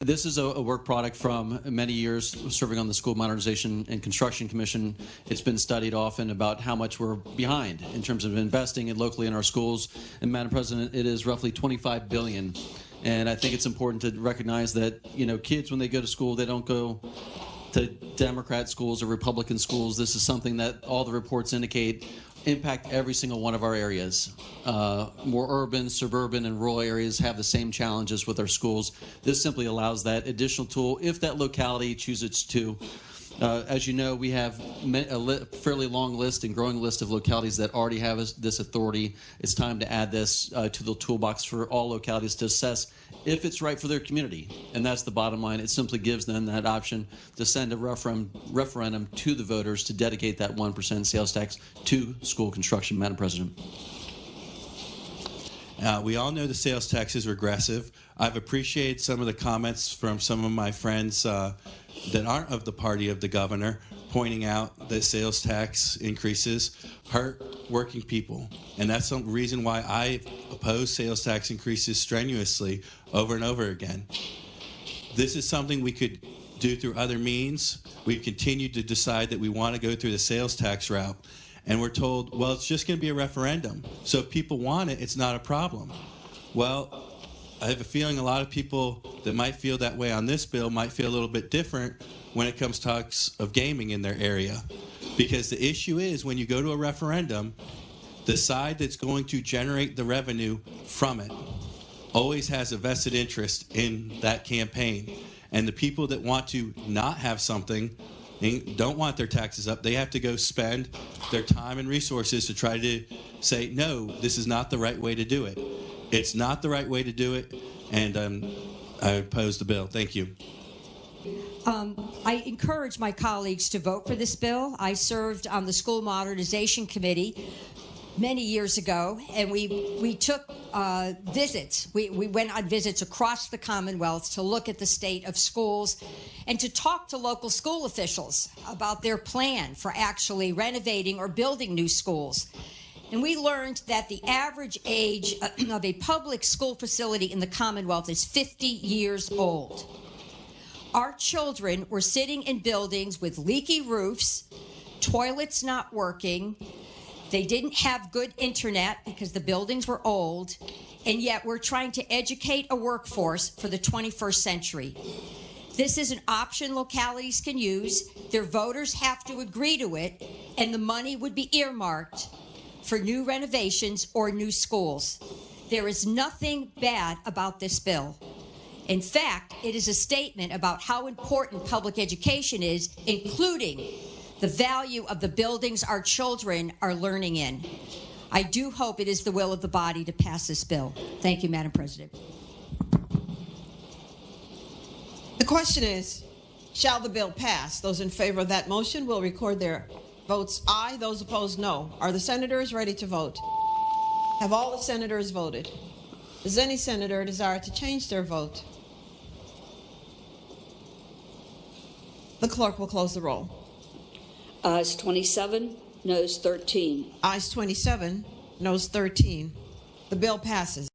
This is a work product from many years serving on the School Modernization and Construction Commission. It's been studied often about how much we're behind in terms of investing locally in our schools. And Madam President, it is roughly $25 billion. And I think it's important to recognize that, you know, kids, when they go to school, they don't go to Democrat schools or Republican schools. This is something that all the reports indicate impact every single one of our areas. More urban, suburban, and rural areas have the same challenges with our schools. This simply allows that additional tool if that locality chooses to. As you know, we have a fairly long list and growing list of localities that already have this authority. It's time to add this to the toolbox for all localities to assess if it's right for their community. And that's the bottom line. It simply gives them that option to send a referendum to the voters to dedicate that 1% sales tax to school construction, Madam President. We all know the sales tax is regressive. I've appreciated some of the comments from some of my friends that aren't of the party of the governor, pointing out that sales tax increases hurt working people. And that's the reason why I oppose sales tax increases strenuously over and over again. This is something we could do through other means. We've continued to decide that we want to go through the sales tax route. And we're told, well, it's just going to be a referendum. So if people want it, it's not a problem. Well, I have a feeling a lot of people that might feel that way on this bill might feel a little bit different when it comes to talks of gaming in their area. Because the issue is, when you go to a referendum, the side that's going to generate the revenue from it always has a vested interest in that campaign. And the people that want to not have something and don't want their taxes up, they have to go spend their time and resources to try to say, no, this is not the right way to do it. It's not the right way to do it, and I oppose the bill. Thank you. I encourage my colleagues to vote for this bill. I served on the School Modernization Committee many years ago, and we took visits. We went on visits across the Commonwealth to look at the state of schools and to talk to local school officials about their plan for actually renovating or building new schools. And we learned that the average age of a public school facility in the Commonwealth is 50 years old. Our children were sitting in buildings with leaky roofs, toilets not working. They didn't have good internet because the buildings were old, and yet we're trying to educate a workforce for the 21st century. This is an option localities can use. Their voters have to agree to it, and the money would be earmarked for new renovations or new schools. There is nothing bad about this bill. In fact, it is a statement about how important public education is, including the value of the buildings our children are learning in. I do hope it is the will of the body to pass this bill. Thank you, Madam President. The question is, shall the bill pass? Those in favor of that motion will record their votes aye. Those opposed, no. Are the senators ready to vote? Have all the senators voted? Does any senator desire to change their vote? The clerk will close the roll. Ayes 27, noes 13. Ayes 27, noes 13. The bill passes.